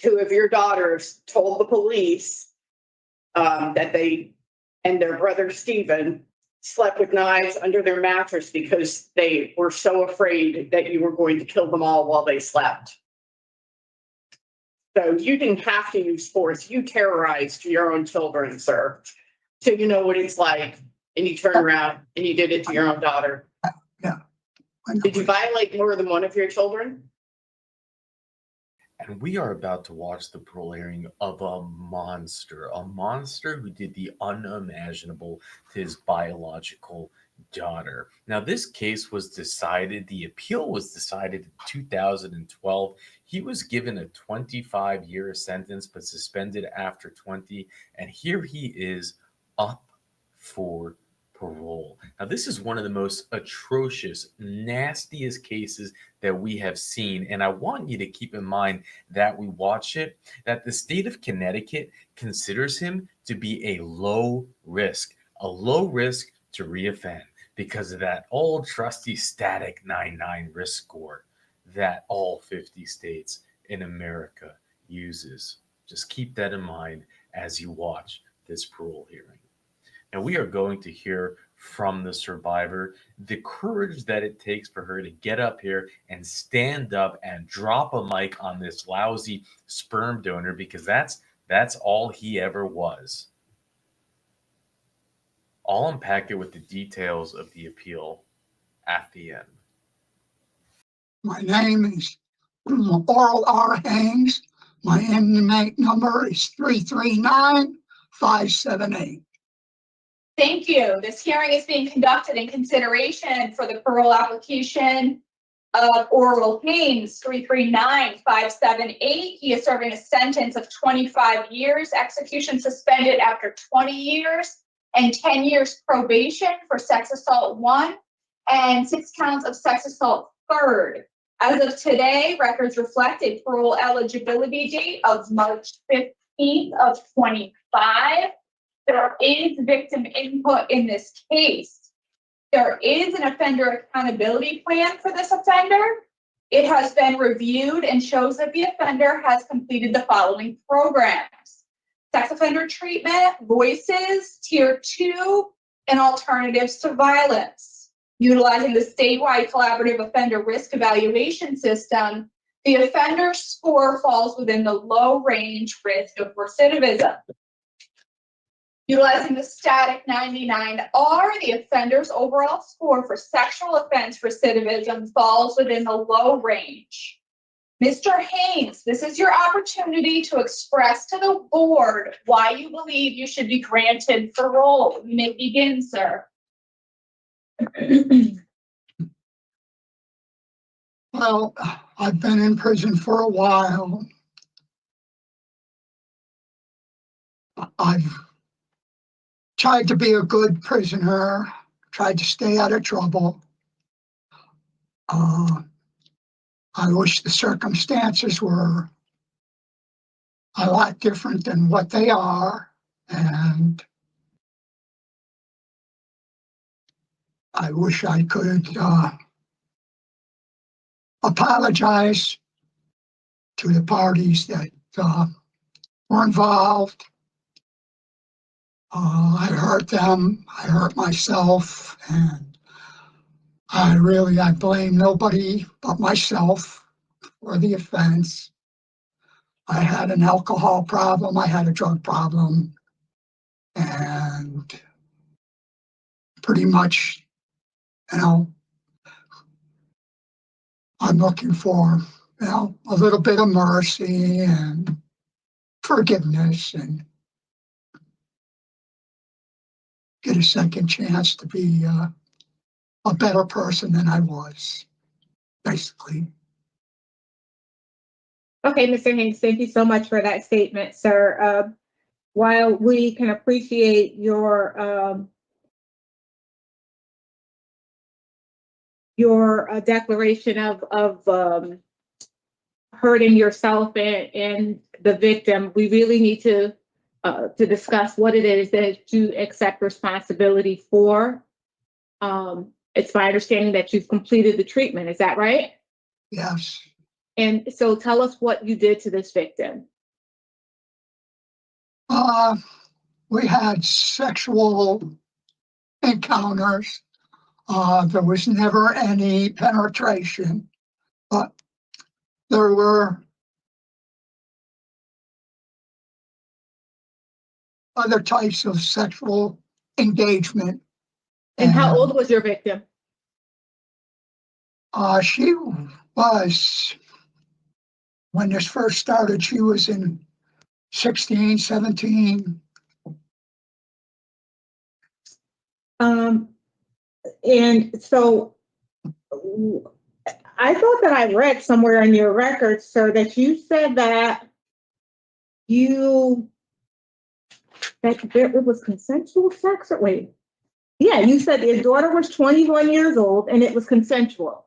two of your daughters told the police that they and their brother Stephen slept with knives under their mattress because they were so afraid that you were going to kill them all while they slept. So you didn't have to use force. You terrorized your own children, sir. So you know what it's like. And you turn around and you did it to your own daughter. Yeah. Did you violate more than one of your children? And we are about to watch the parole hearing of a monster who did the unimaginable to his biological daughter. Now, this case was decided, the appeal was decided in 2012. He was given a 25-year sentence, but suspended after 20. And here he is up for parole. Now, this is one of the most atrocious, nastiest cases that we have seen. And I want you to keep in mind that we watch it, that the state of Connecticut considers him to be a low risk to reoffend because of that old trusty static 99 risk score that all 50 states in America uses. Just keep that in mind as you watch this parole hearing. And we are going to hear from the survivor the courage that it takes for her to get up here and stand up and drop a mic on this lousy sperm donor, because that's all he ever was. I'll unpack it with the details of the appeal at the end. My name is Oral R. Haynes. My inmate number is 339578. Thank you. This hearing is being conducted in consideration for the parole application of Oral Haynes, 339578. He is serving a sentence of 25 years, execution suspended after 20 years, and 10 years probation for sex assault 1 and 6 counts of sex assault 3rd. As of today, records reflect a parole eligibility date of March 15th of 25. There is victim input in this case. There is an offender accountability plan for this offender. It has been reviewed and shows that the offender has completed the following programs: sex offender treatment, voices, tier 2, and alternatives to violence. Utilizing the statewide collaborative offender risk evaluation system, the offender score falls within the low range risk of recidivism. Utilizing the static 99R, the offender's overall score for sexual offense recidivism falls within the low range. Mr. Haynes, this is your opportunity to express to the board why you believe you should be granted parole. You may begin, sir. Well, I've been in prison for a while. I've tried to be a good prisoner, tried to stay out of trouble. I wish the circumstances were a lot different than what they are, and I wish I could apologize to the parties that were involved. I hurt them, I hurt myself, and I blame nobody but myself for the offense. I had an alcohol problem, I had a drug problem, and pretty much, I'm looking for, a little bit of mercy and forgiveness and get a second chance to be a better person than I was, basically. Okay, Mr. Haynes, thank you so much for that statement, sir. While we can appreciate your declaration of hurting yourself and the victim, we really need to discuss what it is that you accept responsibility for. It's my understanding that you've completed the treatment. Is that right? Yes. And so tell us what you did to this victim. We had sexual encounters. There was never any penetration, but there were other types of sexual engagement. And how old was your victim? She was, when this first started, she was in 16, 17. And so I thought that I read somewhere in your records, sir, that you said that it was consensual sex, or wait. Yeah, you said your daughter was 21 years old and it was consensual.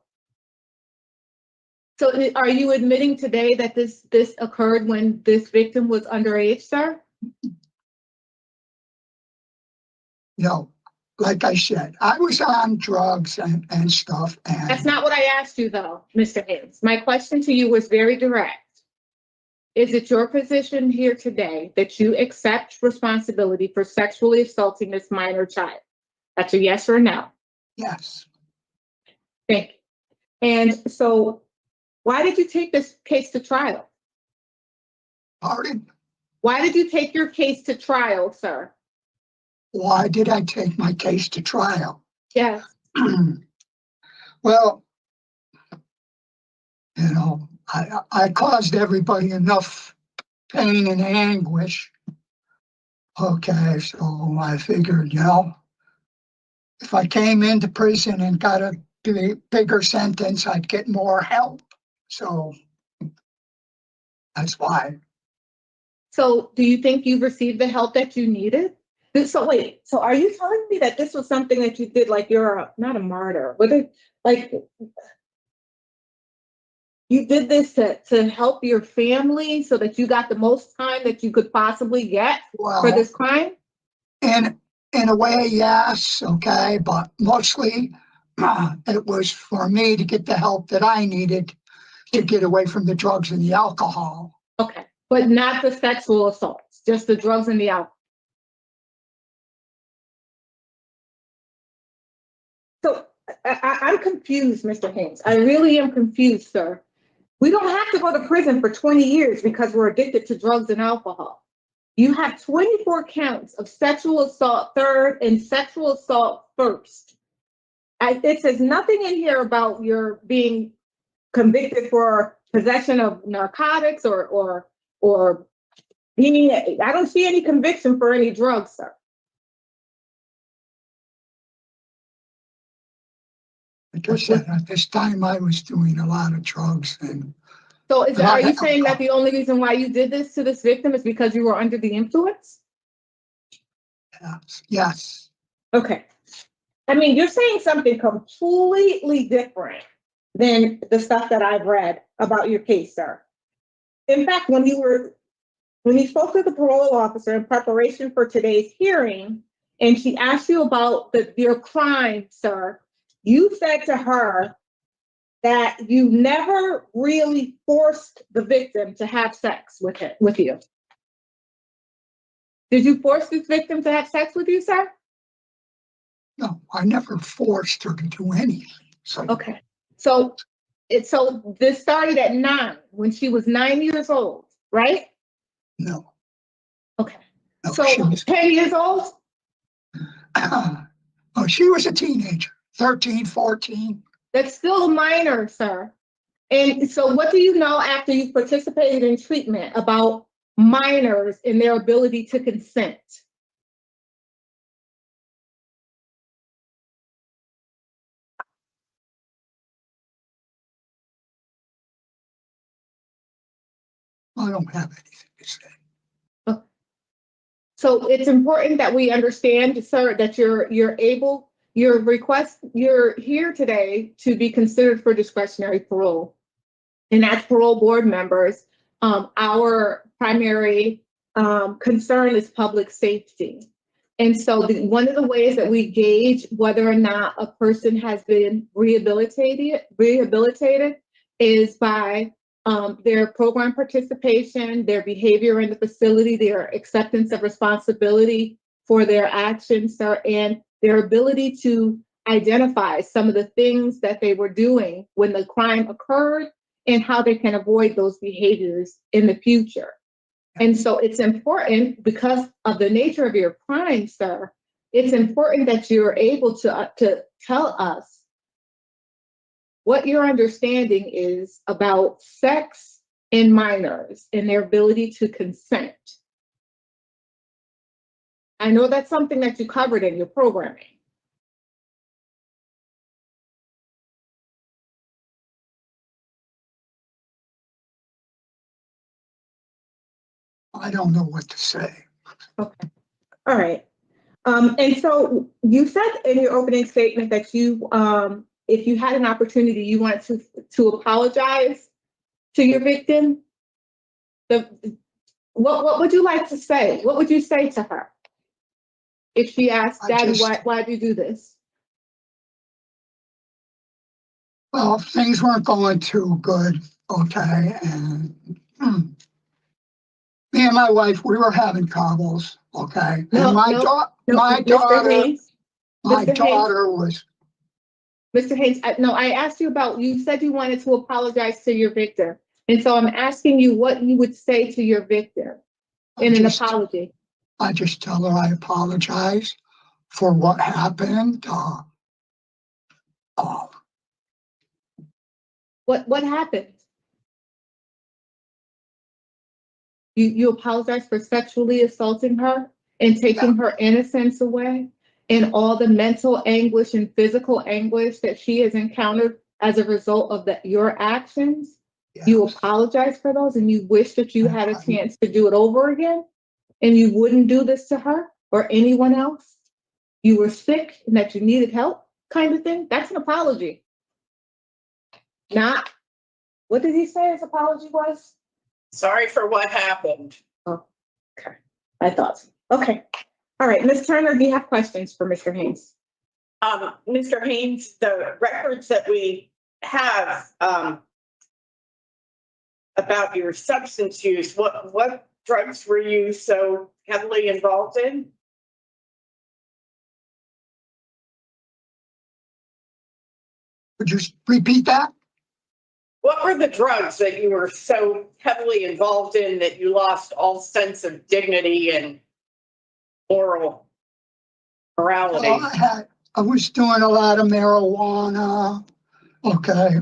So are you admitting today that this occurred when this victim was underage, sir? No, like I said, I was on drugs and stuff. And That's not what I asked you, though, Mr. Haynes. My question to you was very direct. Is it your position here today that you accept responsibility for sexually assaulting this minor child? That's a yes or no. yes, Thank you. And so why did you take this case to trial? pardon? Why did you take your case to trial, sir? Why did I take my case to trial? Yes. Well, you know, I caused everybody enough pain and anguish. Okay, so I figured, if I came into prison and got a bigger sentence, I'd get more help. So that's why. So do you think you've received the help that you needed? So wait, so are you telling me that this was something that you did, like you're not a martyr, but like you did this to help your family so that you got the most time that you could possibly get for this crime? In a way, yes, okay, but mostly it was for me to get the help that I needed to get away from the drugs and the alcohol. Okay, but not the sexual assaults, just the drugs and the alcohol. So I'm confused, Mr. Haynes. I really am confused, sir. We don't have to go to prison for 20 years because we're addicted to drugs and alcohol. You have 24 counts of sexual assault third and sexual assault first. It says nothing in here about your being convicted for possession of narcotics or being, I don't see any conviction for any drugs, sir. Like I said, at this time I was doing a lot of drugs and So are you saying that the only reason why you did this to this victim is because you were under the influence? yes. Okay. I mean, you're saying something completely different than the stuff that I've read about your case, sir. In fact, when you spoke to the parole officer in preparation for today's hearing, and she asked you about your crime, sir, you said to her that you never really forced the victim to have sex with you. Did you force this victim to have sex with you, sir? No, I never forced her to do anything. So Okay. So this started at 9, when she was 9 years old, right? no. Okay. No, So she was 10 years old? she was a teenager, 13, 14. That's still a minor, sir. And so what do you know after you participated in treatment about minors and their ability to consent? I don't have anything to say. So it's important that we understand, sir, that you're here today to be considered for discretionary parole. And as parole board members, our primary concern is public safety. And so one of the ways that we gauge whether or not a person has been rehabilitated is by their program participation, their behavior in the facility, their acceptance of responsibility for their actions, sir, and their ability to identify some of the things that they were doing when the crime occurred and how they can avoid those behaviors in the future. And so it's important because of the nature of your crime, sir, it's important that you're able to tell us what your understanding is about sex in minors and their ability to consent. I know that's something that you covered in your programming. I don't know what to say. Okay. All right. And so you said in your opening statement that you, if you had an opportunity, you wanted to apologize to your victim. What would you like to say? What would you say to her if she asked, Daddy, why'd you do this? Well, things weren't going too good, okay, and me and my wife, we were having troubles, okay? No, and my Mr. daughter Haynes, was, Mr. Haynes, I asked you about, you said you wanted to apologize to your victim. And so I'm asking you what you would say to your victim in an apology. I just tell her I apologize for what happened. What happened? You apologize for sexually assaulting her and taking her innocence away and all the mental anguish and physical anguish that she has encountered as a result of your actions. Yeah. You apologize for those and you wish that you had a chance to do it over again and you wouldn't do this to her or anyone else. You were sick and that you needed help kind of thing. That's an apology. Not, what did he say his apology was? Sorry for what happened. Oh, okay. I thought so. Okay. All right. Ms. Turner, do you have questions for Mr. Haynes? Mr. Haynes, the records that we have about your substance use, what drugs were you so heavily involved in? Would you repeat that? What were the drugs that you were so heavily involved in that you lost all sense of dignity and moral morality? Well, I was doing a lot of marijuana, okay,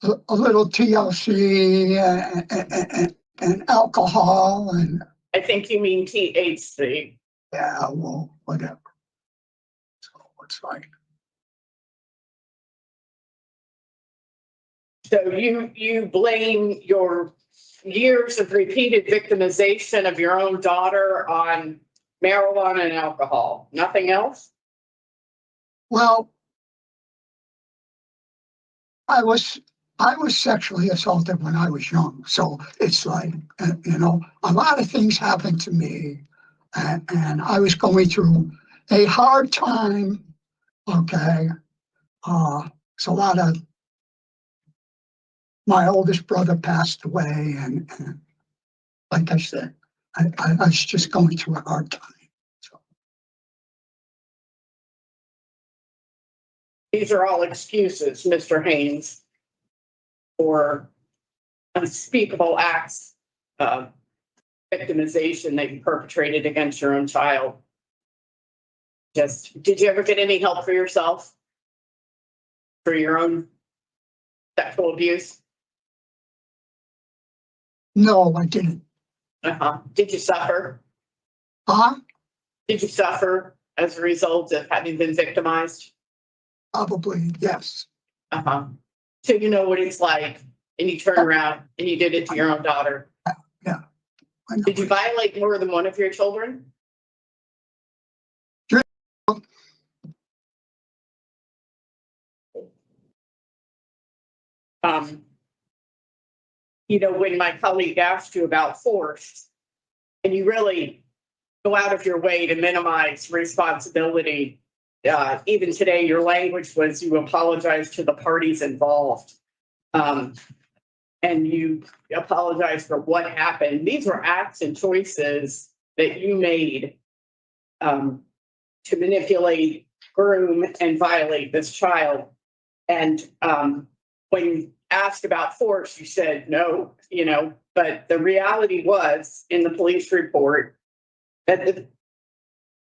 a little TLC and alcohol, and I think you mean THC. yeah, well, whatever. So it's like, So you blame your years of repeated victimization of your own daughter on marijuana and alcohol, nothing else? well, I was sexually assaulted when I was young, so it's like, a lot of things happened to me, and I was going through a hard time. Okay, so a lot of my oldest brother passed away, and like I said, I was just going through a hard time. So These are all excuses, Mr. Haynes, for unspeakable acts of victimization that you perpetrated against your own child. Did you ever get any help for yourself? For your own sexual abuse? no, I didn't. Did you suffer? Did you suffer as a result of having been victimized? Probably, yes. So you know what it's like, and you turn around and you did it to your own daughter. Yeah. Did you violate more than one of your children? When my colleague asked you about force, and you really go out of your way to minimize responsibility, even today, your language was you apologize to the parties involved. and you apologize for what happened. These were acts and choices that you made to manipulate, groom, and violate this child. And when asked about force, you said no, but the reality was in the police report that the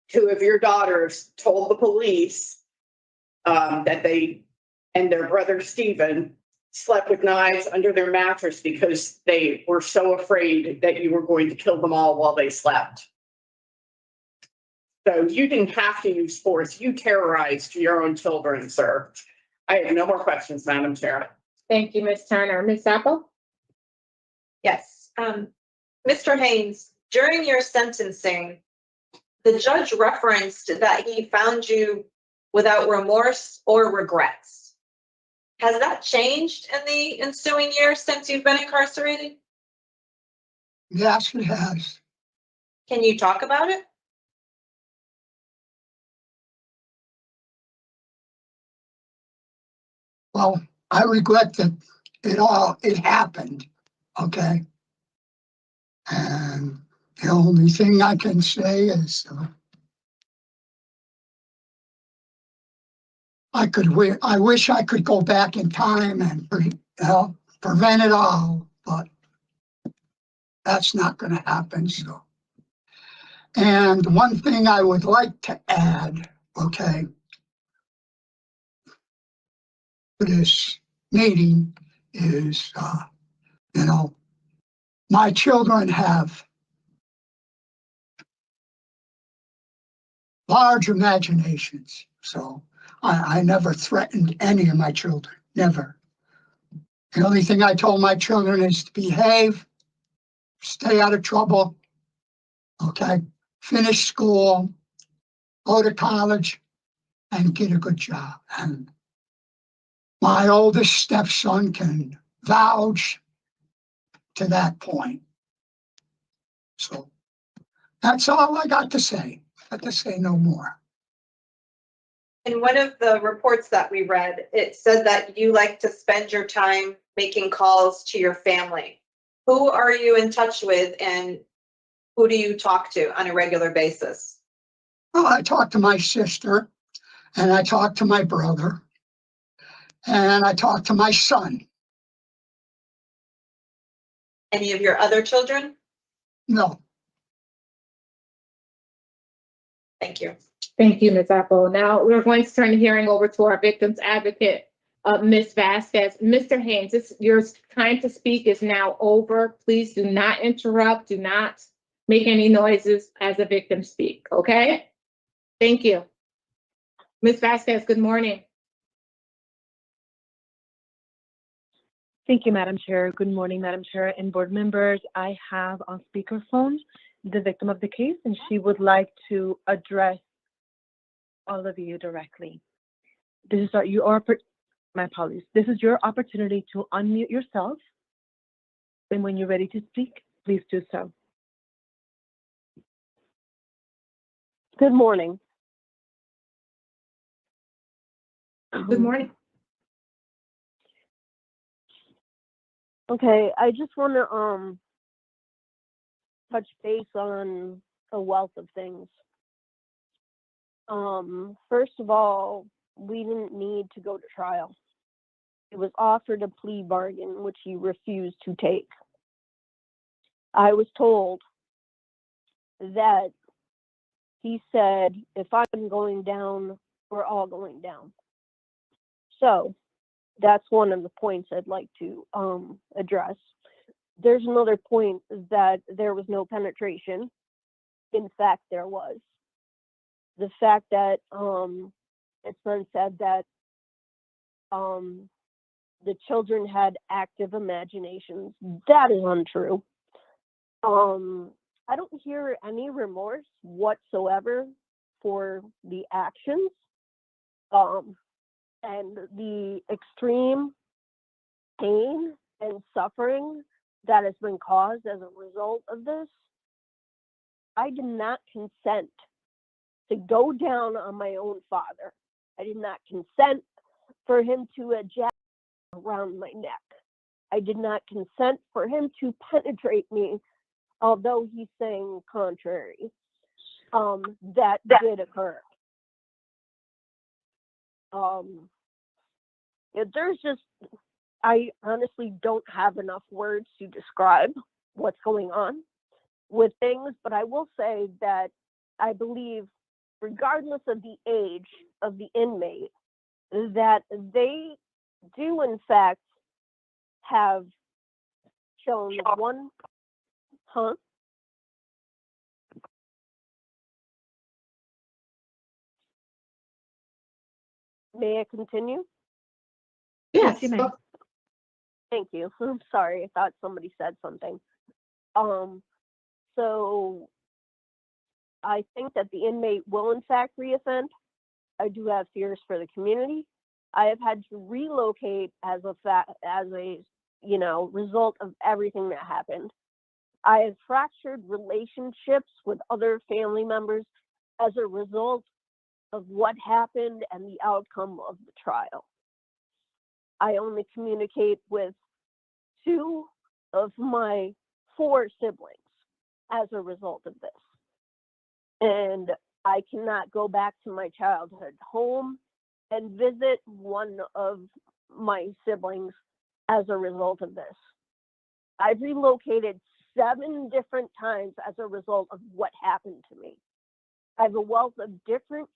two of your daughters told the police that they and their brother Stephen slept with knives under their mattress because they were so afraid that you were going to kill them all while they slept. So you didn't have to use force. You terrorized your own children, sir. I have no more questions, Madam Chair. Thank you, Ms. Turner. Ms. Apple? Yes. Mr. Haynes, during your sentencing, the judge referenced that he found you without remorse or regrets. Has that changed in the ensuing years since you've been incarcerated? Yes, it has. Can you talk about it? Well, I regret that it happened, okay? And the only thing I can say is I wish I could go back in time and prevent it all, but that's not going to happen. So, and one thing I would like to add, okay, to this meeting is, my children have large imaginations, so I never threatened any of my children, never. The only thing I told my children is to behave, stay out of trouble, okay, finish school, go to college, and get a good job. And my oldest stepson can vouch to that point. So that's all I got to say. I got to say no more. In one of the reports that we read, it said that you like to spend your time making calls to your family. Who are you in touch with and who do you talk to on a regular basis? Well, I talked to my sister, and I talked to my brother, and I talked to my son. Any of your other children? No, Thank you. Thank you, Ms. Apple. Now we're going to turn the hearing over to our victim's advocate, Ms. Vasquez. Mr. Haynes, your time to speak is now over. Please do not interrupt. Do not make any noises as the victim speak, okay? Thank you. Ms. Vasquez, good morning. Thank you, Madam Chair. Good morning, Madam Chair and board members. I have on speakerphone the victim of the case, and she would like to address all of you directly. This is my apologies. This is your opportunity to unmute yourself, and when you're ready to speak, please do so. Good morning. Good morning. Okay, I just want to touch base on a wealth of things. First of all, we didn't need to go to trial. It was offered a plea bargain, which he refused to take. I was told that he said, if I'm going down, we're all going down. So that's one of the points I'd like to address. There's another point that there was no penetration. In fact, there was. The fact that it's been said that the children had active imaginations, that is untrue. I don't hear any remorse whatsoever for the actions and the extreme pain and suffering that has been caused as a result of this. I did not consent to go down on my own father. I did not consent for him to eject around my neck. I did not consent for him to penetrate me, although he's saying contrary. That did occur. There's just, I honestly don't have enough words to describe what's going on with things, but I will say that I believe, regardless of the age of the inmate, that they do in fact have shown one, May I continue? Yes, you may. Thank you. I'm sorry. I thought somebody said something. So I think that the inmate will in fact reoffend. I do have fears for the community. I have had to relocate as a result of everything that happened. I have fractured relationships with other family members as a result of what happened and the outcome of the trial. I only communicate with 2 of my 4 siblings as a result of this. And I cannot go back to my childhood home and visit one of my siblings as a result of this. I've relocated 7 different times as a result of what happened to me. I have a wealth of different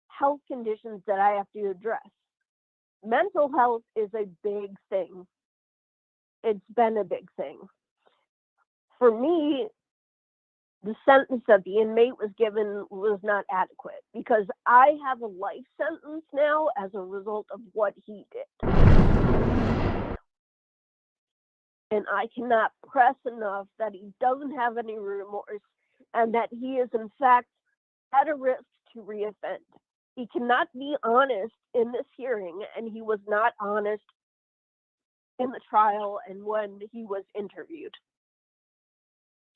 health conditions that I have to address. Mental health is a big thing. It's been a big thing. For me, the sentence that the inmate was given was not adequate because I have a life sentence now as a result of what he did. And I cannot press enough that he doesn't have any remorse and that he is in fact at a risk to reoffend. He cannot be honest in this hearing, and he was not honest in the trial and when he was interviewed.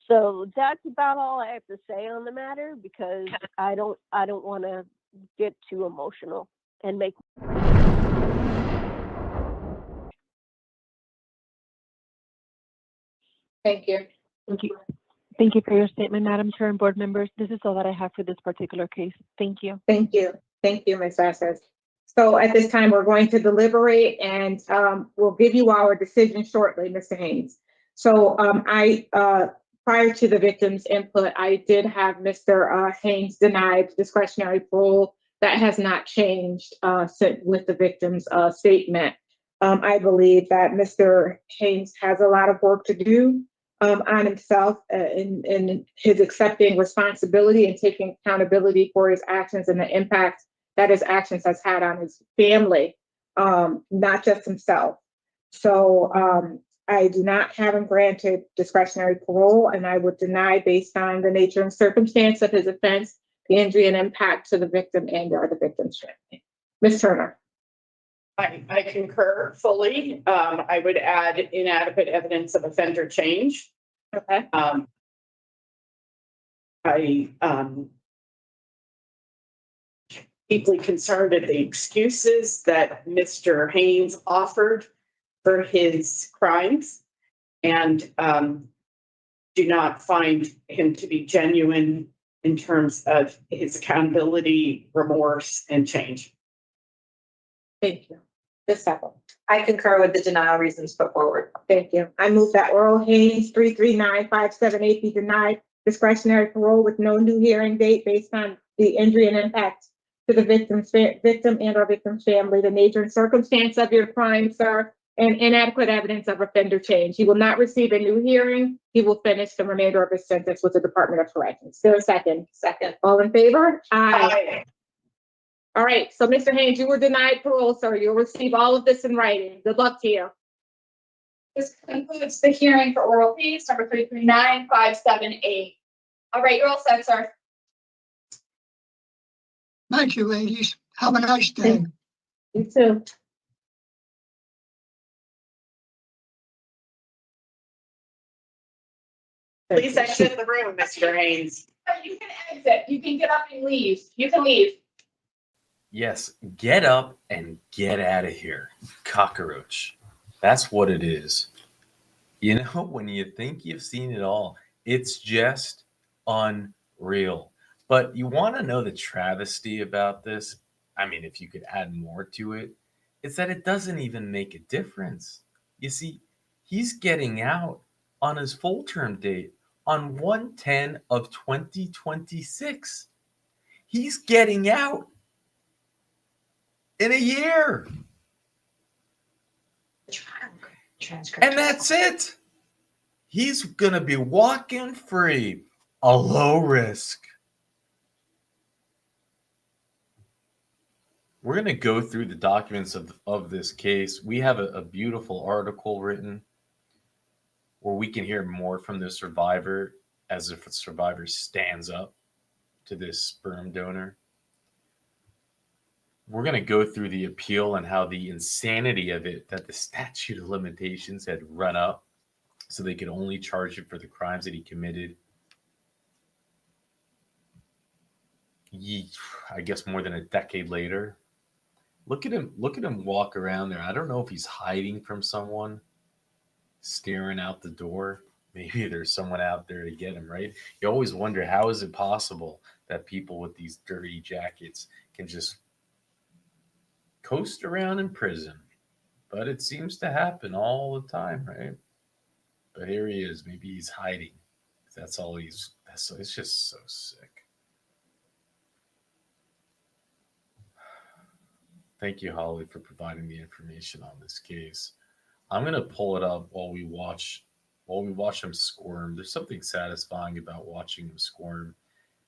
So that's about all I have to say on the matter because I don't want to get too emotional and make. Thank you. Thank you. Thank you for your statement, Madam Chair and board members. This is all that I have for this particular case. Thank you. Thank you. Thank you, Ms. Vasquez. So at this time, we're going to deliberate and we'll give you our decision shortly, Mr. Haynes. So prior to the victim's input, I did have Mr. Haynes denied discretionary parole. That has not changed with the victim's statement. I believe that Mr. Haynes has a lot of work to do on himself in his accepting responsibility and taking accountability for his actions and the impact that his actions has had on his family, not just himself. So I do not have him granted discretionary parole, and I would deny based on the nature and circumstance of his offense, the injury and impact to the victim and or the victim's family. Ms. Turner. I concur fully. I would add inadequate evidence of offender change. Okay. I deeply concerned at the excuses that Mr. Haynes offered for his crimes and do not find him to be genuine in terms of his accountability, remorse, and change. Thank you. Ms. Seppel. I concur with the denial reasons put forward. Thank you. I move that Earl Haynes 339578 be denied discretionary parole with no new hearing date based on the injury and impact to the victim and or victim's family, the nature and circumstance of your crime, sir, and inadequate evidence of offender change. He will not receive a new hearing. He will finish the remainder of his sentence with the Department of Corrections. Is there a second? Second. All in favor? Aye. All right, so Mr. Haynes, you were denied parole, sir. You'll receive all of this in writing. Good luck to you. This concludes the hearing for oral case number 339578. All right, you're all set, sir. Thank you, ladies. Have a nice day. You too. Please exit the room, Mr. Haynes. You can exit. You can get up and leave. You can leave. Yes, get up and get out of here, cockroach. That's what it is. You know, when you think you've seen it all, it's just unreal. But you want to know the travesty about this? I mean, if you could add more to it, it's that it doesn't even make a difference. You see, he's getting out on his full term date on 1/10 of 2026. He's getting out in a year. And that's it. He's going to be walking free, a low risk. We're going to go through the documents of this case. We have a beautiful article written where we can hear more from the survivor as if the survivor stands up to this sperm donor. We're going to go through the appeal and how the insanity of it, that the statute of limitations had run up so they could only charge him for the crimes that he committed. I guess more than a decade later. Look at him walk around there. I don't know if he's hiding from someone, staring out the door. Maybe there's someone out there to get him, right? You always wonder, how is it possible that people with these dirty jackets can just coast around in prison? But it seems to happen all the time, right? But here he is. Maybe he's hiding. That's all it's just so sick. Thank you, Holly, for providing the information on this case. I'm gonna pull it up while we watch him squirm. There's something satisfying about watching him squirm,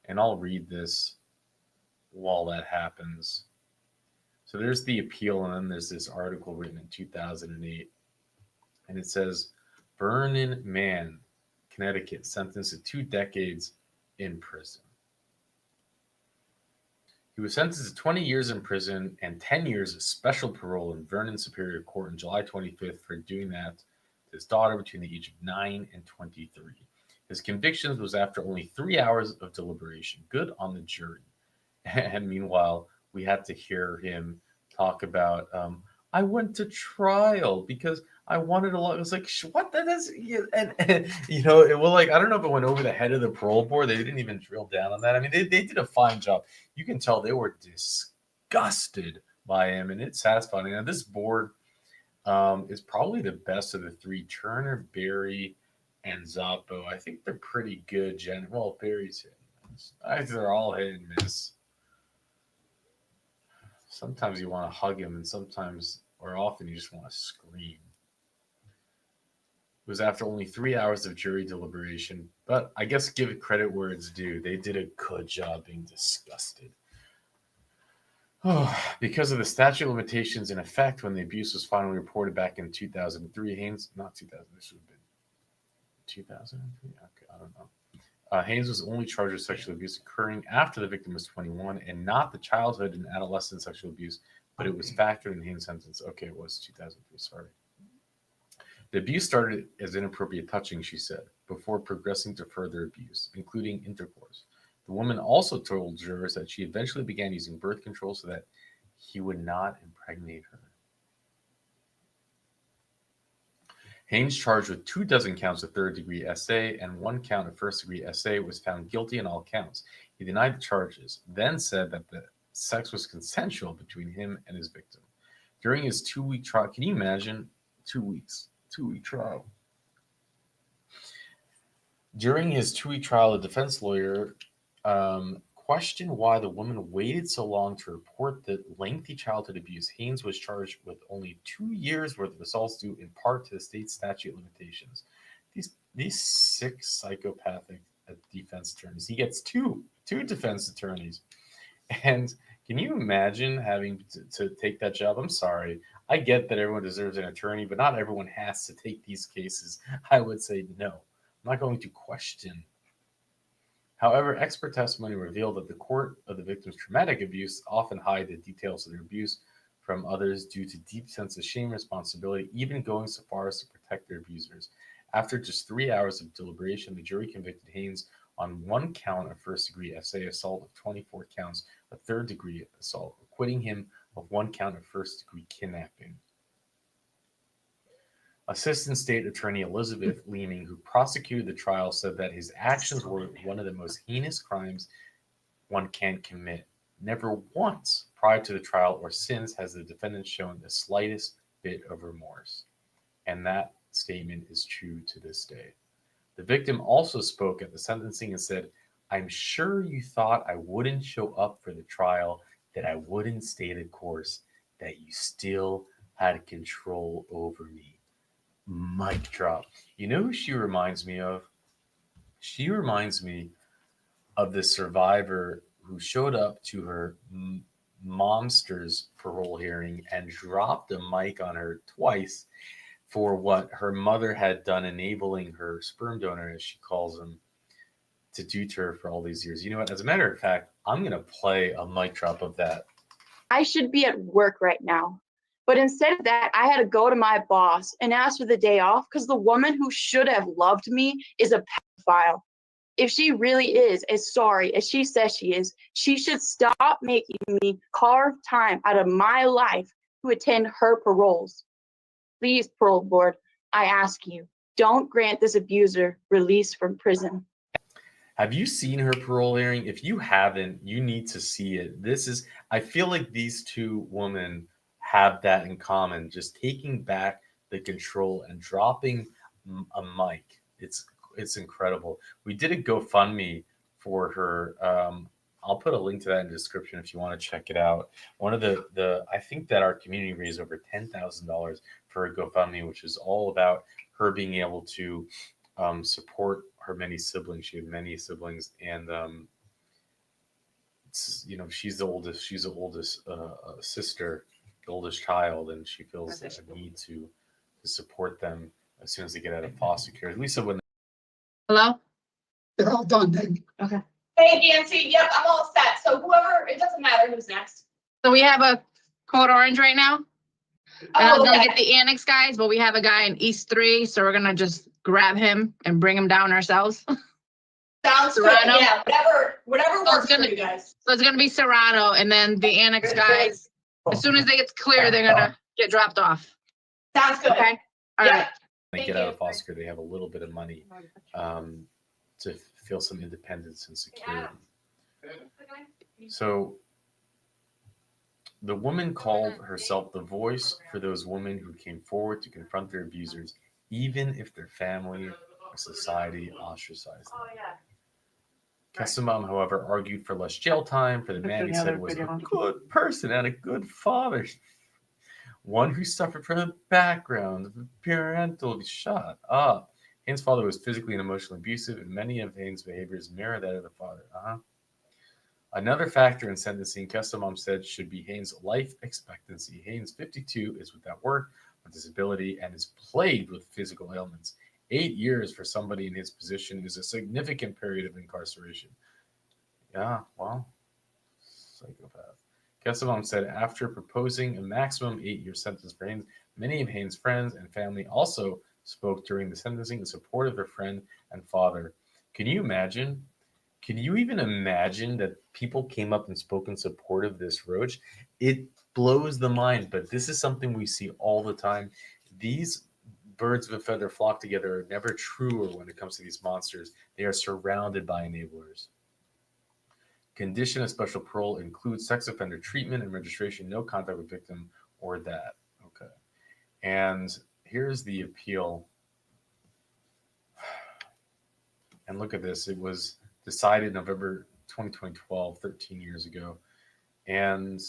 and I'll read this while that happens. So there's the appeal, and then there's this article written in 2008, and it says, Vernon Man, Connecticut, sentenced to 2 decades in prison. He was sentenced to 20 years in prison and 10 years of special parole in Vernon Superior Court on July 25th for doing that to his daughter between the age of 9 and 23. His convictions was after only 3 hours of deliberation. Good on the jury. And meanwhile, we had to hear him talk about, I went to trial because I wanted a lot. It was like, what? That is, and you know, it will, like, I don't know if it went over the head of the parole board. They didn't even drill down on that. I mean, they did a fine job. You can tell they were disgusted by him, and it's satisfying. Now, this board is probably the best of the 3: Turner, Barry, and Zappo. I think they're pretty good. Well, Barry's hit and miss. They're all hit and miss. Sometimes you want to hug him, and sometimes, or often, you just want to scream. It was after only 3 hours of jury deliberation, but I guess give it credit where it's due. They did a good job being disgusted. Oh, because of the statute of limitations in effect when the abuse was finally reported back in 2003, not 2000, this should have been 2003? Okay, I don't know. Haynes was only charged with sexual abuse occurring after the victim was 21 and not the childhood and adolescent sexual abuse, but it was factored in Haynes' sentence. Okay, it was 2003, sorry. The abuse started as inappropriate touching, she said, before progressing to further abuse, including intercourse. The woman also told jurors that she eventually began using birth control so that he would not impregnate her. Haynes, charged with 24 counts of third-degree SA and 1 count of first-degree SA, was found guilty on all counts. He denied the charges, then said that the sex was consensual between him and his victim. During his 2-week trial, can you imagine 2 weeks? 2-week trial. During his 2-week trial, a defense lawyer questioned why the woman waited so long to report the lengthy childhood abuse. Haynes was charged with only 2 years worth of assaults due in part to the state statute of limitations. These sick psychopathic defense attorneys. He gets two defense attorneys. And can you imagine having to take that job? I'm sorry. I get that everyone deserves an attorney, but not everyone has to take these cases. I would say no. I'm not going to question. However, expert testimony revealed that the court of the victim's traumatic abuse often hide the details of their abuse from others due to deep sense of shame and responsibility, even going so far as to protect their abusers. After just 3 hours of deliberation, the jury convicted Haynes on 1 count of first-degree SA assault of 24 counts of third-degree assault, acquitting him of 1 count of first-degree kidnapping. Assistant State Attorney Elizabeth Leeming, who prosecuted the trial, said that his actions were one of the most heinous crimes one can commit. Never once prior to the trial or since has the defendant shown the slightest bit of remorse. And that statement is true to this day. The victim also spoke at the sentencing and said, "I'm sure you thought I wouldn't show up for the trial, that I wouldn't stay the course, that you still had control over me." Mic drop. You know who she reminds me of? She reminds me of the survivor who showed up to her momster's parole hearing and dropped a mic on her twice for what her mother had done, enabling her sperm donor, as she calls him, to do to her for all these years. You know what? As a matter of fact, I'm going to play a mic drop of that. I should be at work right now. But instead of that, I had to go to my boss and ask for the day off because the woman who should have loved me is a pedophile. If she really is as sorry as she says she is, she should stop making me carve time out of my life to attend her paroles. Please, parole board, I ask you, don't grant this abuser release from prison. Have you seen her parole hearing? If you haven't, you need to see it. I feel like these two women have that in common, just taking back the control and dropping a mic. It's incredible. We did a GoFundMe for her. I'll put a link to that in the description if you want to check it out. One of I think that our community raised over $10,000 for a GoFundMe, which is all about her being able to support her many siblings. She had many siblings, and she's the oldest. She's the oldest sister, the oldest child, and she feels a need to support them as soon as they get out of foster care. At least when. Hello? They're all done. They, Okay. Hey, Nancy, yep, I'm all set. So whoever, it doesn't matter who's next. So we have a code orange right now. And I was Oh, gonna okay. get the annex guys, but we have a guy in East 3, so we're gonna just grab him and bring him down ourselves. Sounds good. Serrano? Yeah, whatever So works it's for gonna- you guys. So it's gonna be Serrano, and then the annex guys, as soon as they get clear, they're gonna get dropped off. Sounds good. Okay? All Yeah. right. They Thank get out you. of foster care, they have a little bit of money to feel some independence and security. So the woman called herself the voice for those women who came forward to confront their abusers, even if their family or society ostracized them. Kesselbaum, however, argued for less jail time for the man he said was a good person and a good father. One who suffered from a background of parental. Shut up. Haynes' father was physically and emotionally abusive, and many of Haynes' behaviors mirror that of the father. Another factor in sentencing, Kesselbaum said, should be Haynes' life expectancy. Haynes, 52, is without work, with disability, and is plagued with physical ailments. 8 years for somebody in his position is a significant period of incarceration. Yeah, well, psychopath. Kesselbaum said after proposing a maximum 8-year sentence for Haynes, many of Haynes' friends and family also spoke during the sentencing in support of their friend and father. Can you imagine? Can you even imagine that people came up and spoke in support of this roach? It blows the mind, but this is something we see all the time. These birds of a feather flock together are never truer when it comes to these monsters. They are surrounded by enablers. Condition of special parole includes sex offender treatment and registration, no contact with victim or that. Okay. And here's the appeal. And look at this. It was decided November 2012, 13 years ago. And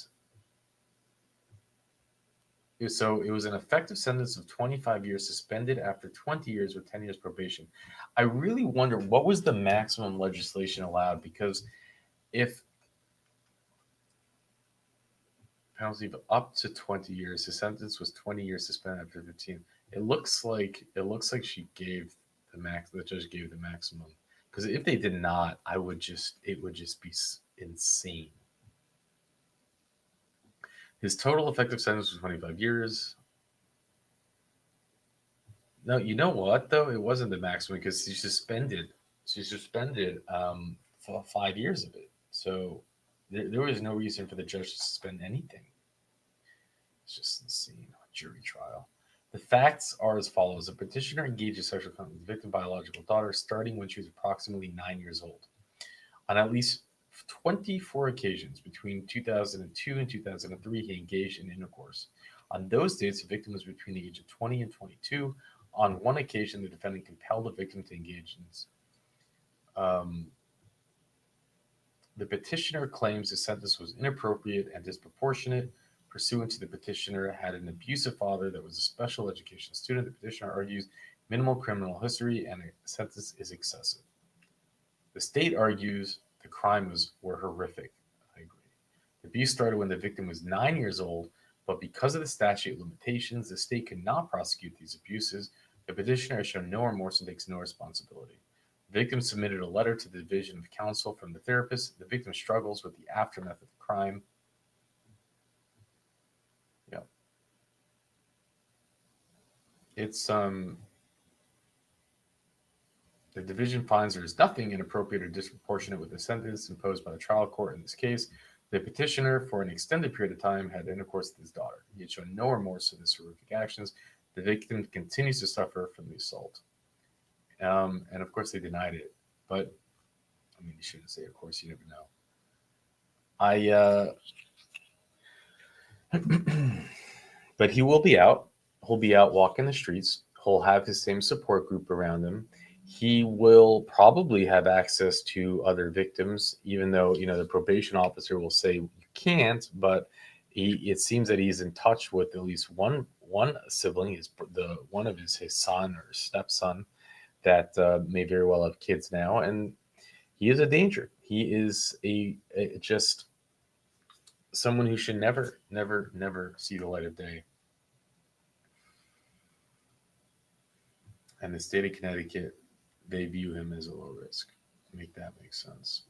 so it was an effective sentence of 25 years suspended after 20 years with 10 years probation. I really wonder what was the maximum legislation allowed, because if penalty of up to 20 years, the sentence was 20 years suspended after 15. It looks like she gave the judge gave the maximum. Because if they did not, it would just be insane. His total effective sentence was 25 years. No, you know what though? It wasn't the maximum because she suspended 5 years of it. So there was no reason for the judge to suspend anything. It's just insane. Jury trial. The facts are as follows. The petitioner engaged in sexual contact with the victim's biological daughter starting when she was approximately 9 years old. On at least 24 occasions between 2002 and 2003, he engaged in intercourse. On those dates, the victim was between the age of 20 and 22. On one occasion, the defendant compelled the victim to engage in the petitioner claims the sentence was inappropriate and disproportionate. Pursuant to the petitioner had an abusive father that was a special education student. The petitioner argues minimal criminal history and a sentence is excessive. The state argues the crimes were horrific. I agree. The abuse started when the victim was 9 years old, but because of the statute of limitations, the state could not prosecute these abuses. The petitioner has shown no remorse and takes no responsibility. The victim submitted a letter to the Division of Counsel from the therapist. The victim struggles with the aftermath of the crime. Yeah. It's the division finds there is nothing inappropriate or disproportionate with the sentence imposed by the trial court in this case. The petitioner, for an extended period of time, had intercourse with his daughter. He had shown no remorse for his horrific actions. The victim continues to suffer from the assault. And of course, they denied it. But, I mean, you shouldn't say, of course, you never know. But he will be out. He'll be out walking the streets. He'll have his same support group around him. He will probably have access to other victims, even though, the probation officer will say you can't, but it seems that he's in touch with at least one sibling, one of his son or stepson that may very well have kids now, and he is a danger. He is just someone who should never, never, never see the light of day. And the state of Connecticut, they view him as a low risk. Make that make sense.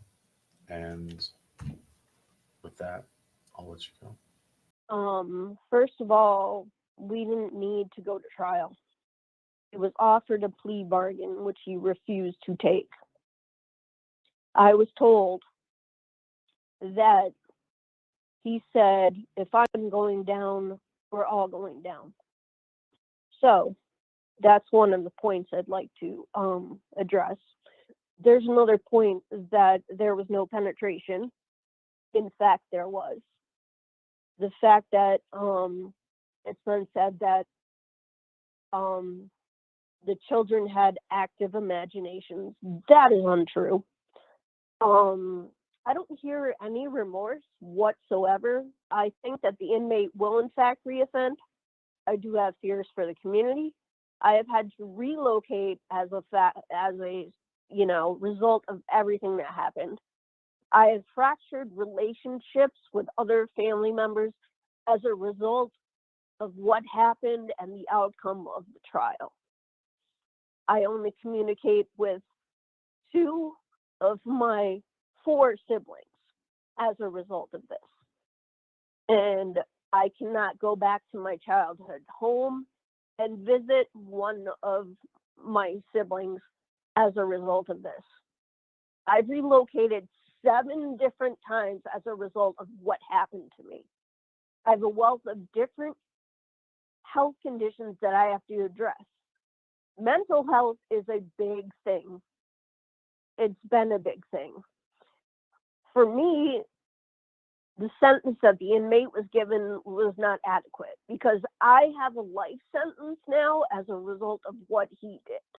And with that, I'll let you go. First of all, we didn't need to go to trial. It was offered a plea bargain, which he refused to take. I was told that he said, if I'm going down, we're all going down. So that's one of the points I'd like to address. There's another point that there was no penetration. In fact, there was. The fact that it's been said that the children had active imaginations, that is untrue. I don't hear any remorse whatsoever. I think that the inmate will in fact reoffend. I do have fears for the community. I have had to relocate as a result of everything that happened. I have fractured relationships with other family members as a result of what happened and the outcome of the trial. I only communicate with 2 of my 4 siblings as a result of this. And I cannot go back to my childhood home and visit one of my siblings as a result of this. I've relocated 7 different times as a result of what happened to me. I have a wealth of different health conditions that I have to address. Mental health is a big thing. It's been a big thing. For me, the sentence that the inmate was given was not adequate because I have a life sentence now as a result of what he did.